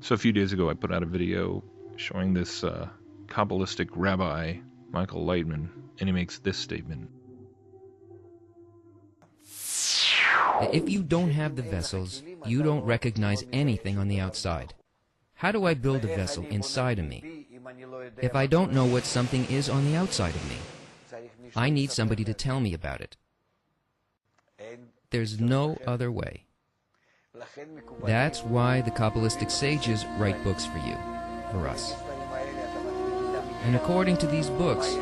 So a few days ago I put out a video showing this Kabbalistic rabbi, Michael Lightman, and he makes this statement. If you don't have the vessels, you don't recognize anything on the outside. How do I build a vessel inside of me if I don't know what something is on the outside of me? I need somebody to tell me about it. There's no other way. That's why the Kabbalistic sages write books for you, for us. And according to these books,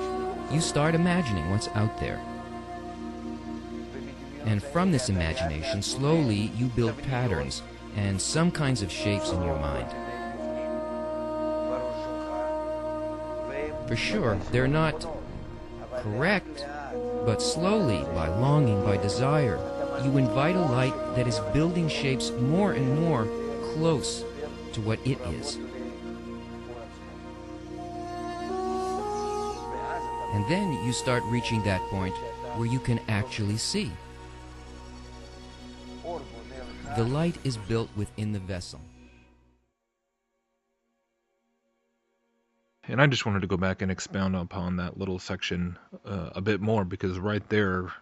you start imagining what's out there. And from this imagination, slowly you build patterns and some kinds of shapes in your mind. For sure, they're not correct, but slowly, by longing, by desire, you invite a light that is building shapes more and more close to what it is. And then you start reaching that point where you can actually see. The light is built within the vessel. And I just wanted to go back and expound upon that little section a bit more, because right there,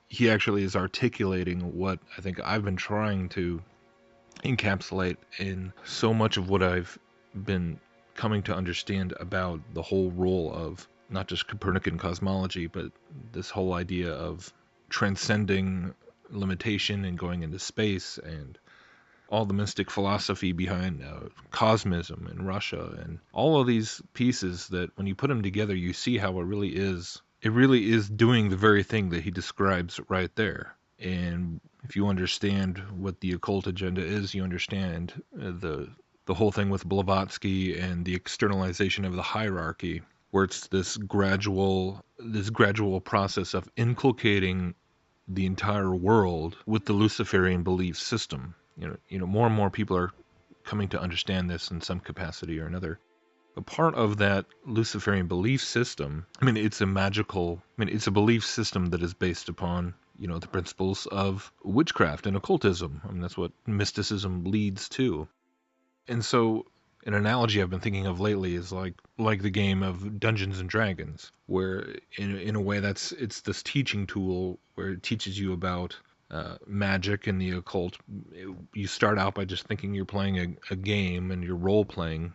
he actually is articulating what I think I've been trying to encapsulate in so much of what I've been coming to understand about the whole role of not just Copernican cosmology, but this whole idea of transcending limitation and going into space, and all the mystic philosophy behind cosmism in Russia, and all of these pieces that when you put them together, you see how it really is doing the very thing that he describes right there. And if you understand what the occult agenda is, you understand the whole thing with Blavatsky and the externalization of the hierarchy, where it's this gradual process of inculcating the entire world with the Luciferian belief system. You know, more and more people are coming to understand this in some capacity or another. A part of that Luciferian belief system, it's a belief system that is based upon, the principles of witchcraft and occultism. That's what mysticism leads to. And so an analogy I've been thinking of lately is like the game of Dungeons and Dragons, where in a way it's this teaching tool where it teaches you about magic and the occult. You start out by just thinking you're playing a game and you're role playing.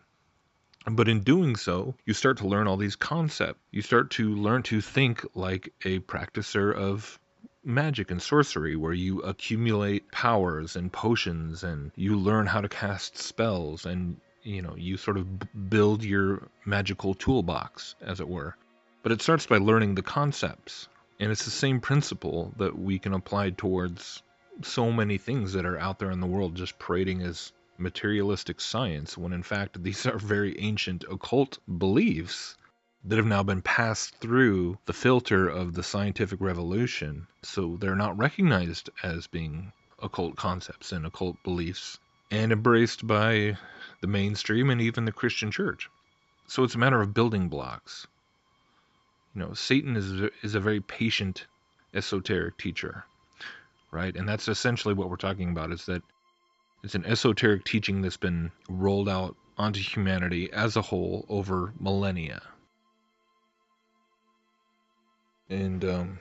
But in doing so, you start to learn all these concepts. You start to learn to think like a practicer of magic and sorcery, where you accumulate powers and potions, and you learn how to cast spells, and you sort of build your magical toolbox, as it were. But it starts by learning the concepts. And it's the same principle that we can apply towards so many things that are out there in the world, just parading as materialistic science, when in fact these are very ancient occult beliefs that have now been passed through the filter of the scientific revolution. So they're not recognized as being occult concepts and occult beliefs, and embraced by the mainstream and even the Christian church. So it's a matter of building blocks. Satan is a very patient, esoteric teacher, right? And that's essentially what we're talking about, is that it's an esoteric teaching that's been rolled out onto humanity as a whole over millennia. And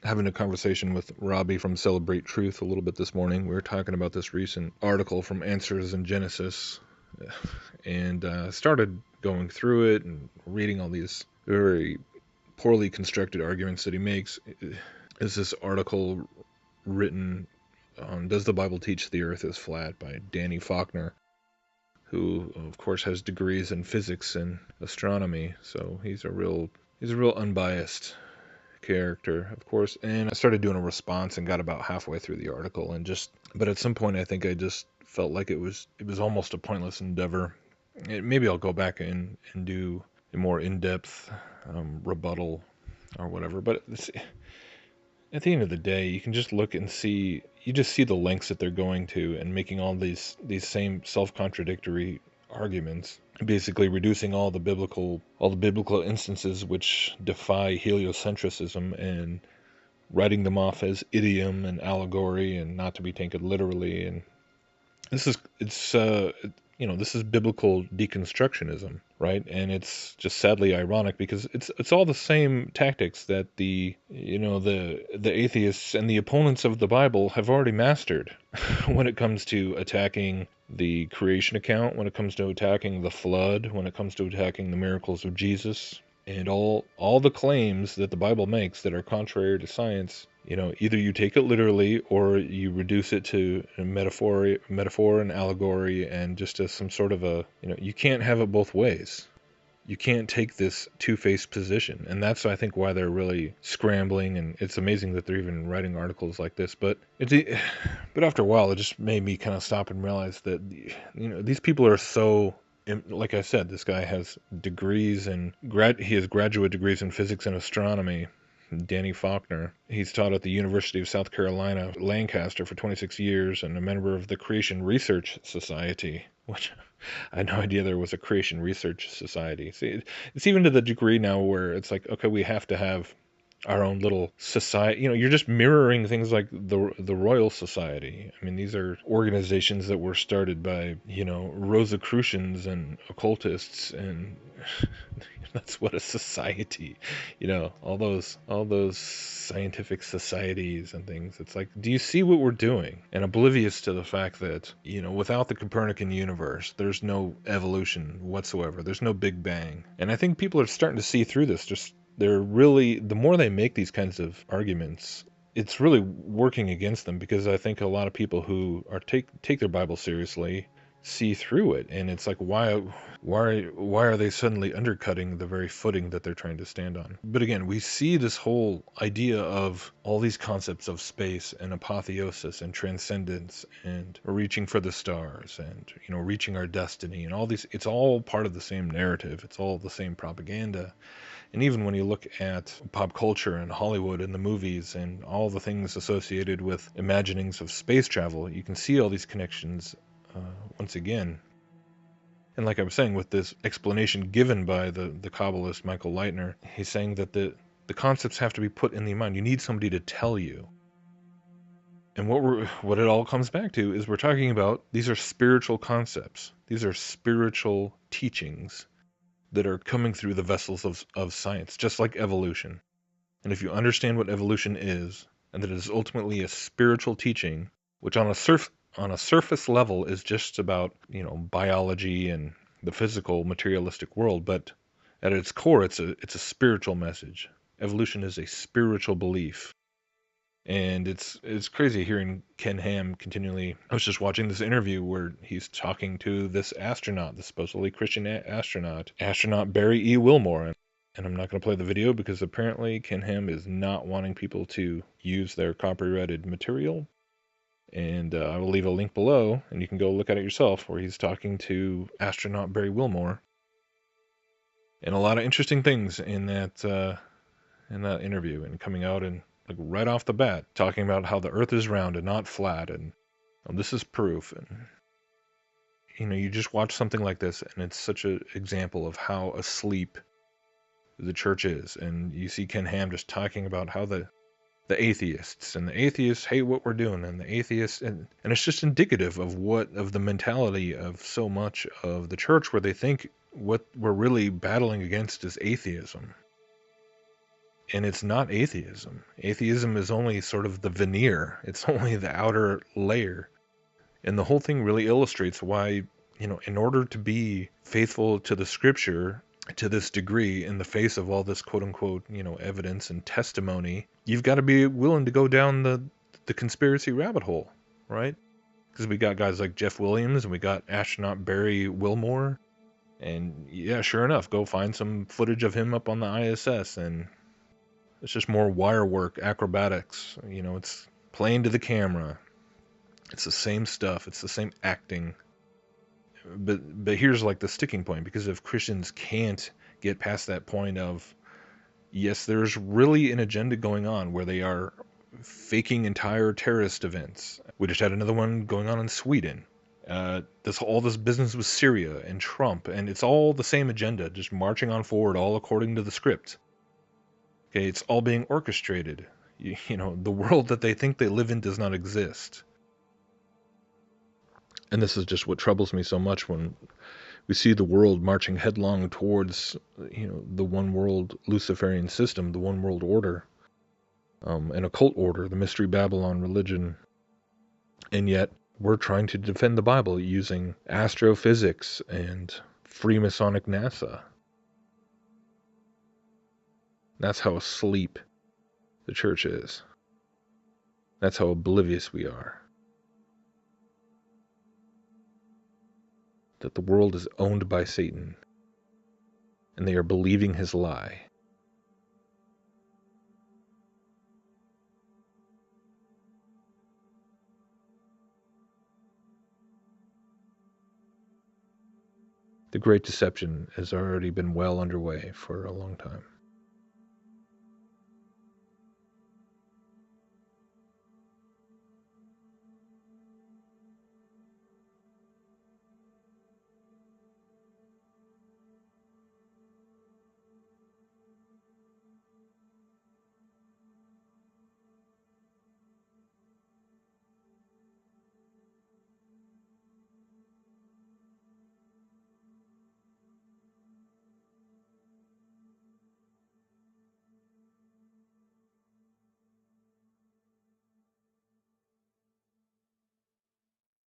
having a conversation with Robbie from Celebrate Truth a little bit this morning, we were talking about this recent article from Answers in Genesis, and started going through it and reading all these very poorly constructed arguments that he makes. Is this article written on Does the Bible Teach the Earth is Flat by Danny Faulkner, who of course has degrees in physics and astronomy, so he's a real unbiased character, of course. And I started doing a response and got about halfway through the article, but at some point I think I just felt like it was almost a pointless endeavor. Maybe I'll go back and do a more in-depth rebuttal or whatever, but at the end of the day, you can just look and see, you just see the lengths that they're going to and making all these same self-contradictory arguments, basically reducing all the biblical instances which defy heliocentrism and writing them off as idiom and allegory and not to be taken literally. And this is biblical deconstructionism, right? And it's just sadly ironic because it's all the same tactics that the atheists and the opponents of the Bible have already mastered when it comes to attacking the creation account, when it comes to attacking the flood, when it comes to attacking the miracles of Jesus, and all the claims that the Bible makes that are contrary to science. Either you take it literally or you reduce it to a metaphor and allegory and just as some sort of you can't have it both ways. You can't take this two-faced position. And that's, I think, why they're really scrambling. And it's amazing that they're even writing articles like this. But after a while, it just made me kind of stop and realize that, these people are so, like I said, this guy has degrees and he has graduate degrees in physics and astronomy. Danny Faulkner. He's taught at the University of South Carolina, Lancaster for 26 years and a member of the Creation Research Society, which I had no idea there was a Creation Research Society. See, it's even to the degree now where it's like, okay, we have to have our own little society. You're just mirroring things like the Royal Society. I mean, these are organizations that were started by, Rosicrucians and occultists, and that's what a society, all those scientific societies and things. It's like, do you see what we're doing? And oblivious to the fact that, without the Copernican universe, there's no evolution whatsoever. There's no Big Bang. And I think people are starting to see through this. The more they make these kinds of arguments, it's really working against them, because I think a lot of people who take their Bible seriously see through it, and it's like, why are they suddenly undercutting the very footing that they're trying to stand on? But again, we see this whole idea of all these concepts of space and apotheosis and transcendence and reaching for the stars and reaching our destiny and all these. It's all part of the same narrative. It's all the same propaganda. And even when you look at pop culture and Hollywood and the movies and all the things associated with imaginings of space travel, you can see all these connections once again. And like I was saying, with this explanation given by the Kabbalist Michael Leitner, he's saying that the concepts have to be put in the mind. You need somebody to tell you. And what it all comes back to is we're talking about, these are spiritual concepts. These are spiritual teachings that are coming through the vessels of science, just like evolution. And if you understand what evolution is, and that it is ultimately a spiritual teaching, which on a surface level is just about, biology and the physical materialistic world, but at its core, it's a spiritual message. Evolution is a spiritual belief. And it's crazy hearing Ken Ham continually. I was just watching this interview where he's talking to this astronaut, the supposedly Christian astronaut Barry E. Wilmore. And I'm not going to play the video because apparently Ken Ham is not wanting people to use their copyrighted material. And I will leave a link below, and you can go look at it yourself, where he's talking to astronaut Barry Wilmore. And a lot of interesting things in that interview, and coming out and like right off the bat, talking about how the Earth is round and not flat, and this is proof. And you just watch something like this, and it's such an example of how asleep the church is. And you see Ken Ham just talking about how the atheists hate what we're doing, and the atheists, and it's just indicative of the mentality of so much of the church, where they think what we're really battling against is atheism. And it's not atheism. Atheism is only sort of the veneer. It's only the outer layer. And the whole thing really illustrates why, in order to be faithful to the scripture to this degree, in the face of all this quote unquote, evidence and testimony, you've got to be willing to go down the conspiracy rabbit hole, right? Because we got guys like Jeff Williams, and we got astronaut Barry Wilmore. And yeah, sure enough, go find some footage of him up on the ISS, and it's just more wire work, acrobatics. It's playing to the camera. It's the same stuff. It's the same acting. But here's like the sticking point, because if Christians can't get past that point of, yes, there's really an agenda going on where they are faking entire terrorist events. We just had another one going on in Sweden. All this business with Syria and Trump, and it's all the same agenda, just marching on forward, all according to the script. Okay, it's all being orchestrated. The world that they think they live in does not exist. And this is just what troubles me so much when we see the world marching headlong towards, the one world Luciferian system, the one world order, an occult order, the Mystery Babylon religion. And yet we're trying to defend the Bible using astrophysics and Freemasonic NASA. That's how asleep the church is. That's how oblivious we are. That the world is owned by Satan, and they are believing his lie. The Great Deception has already been well underway for a long time.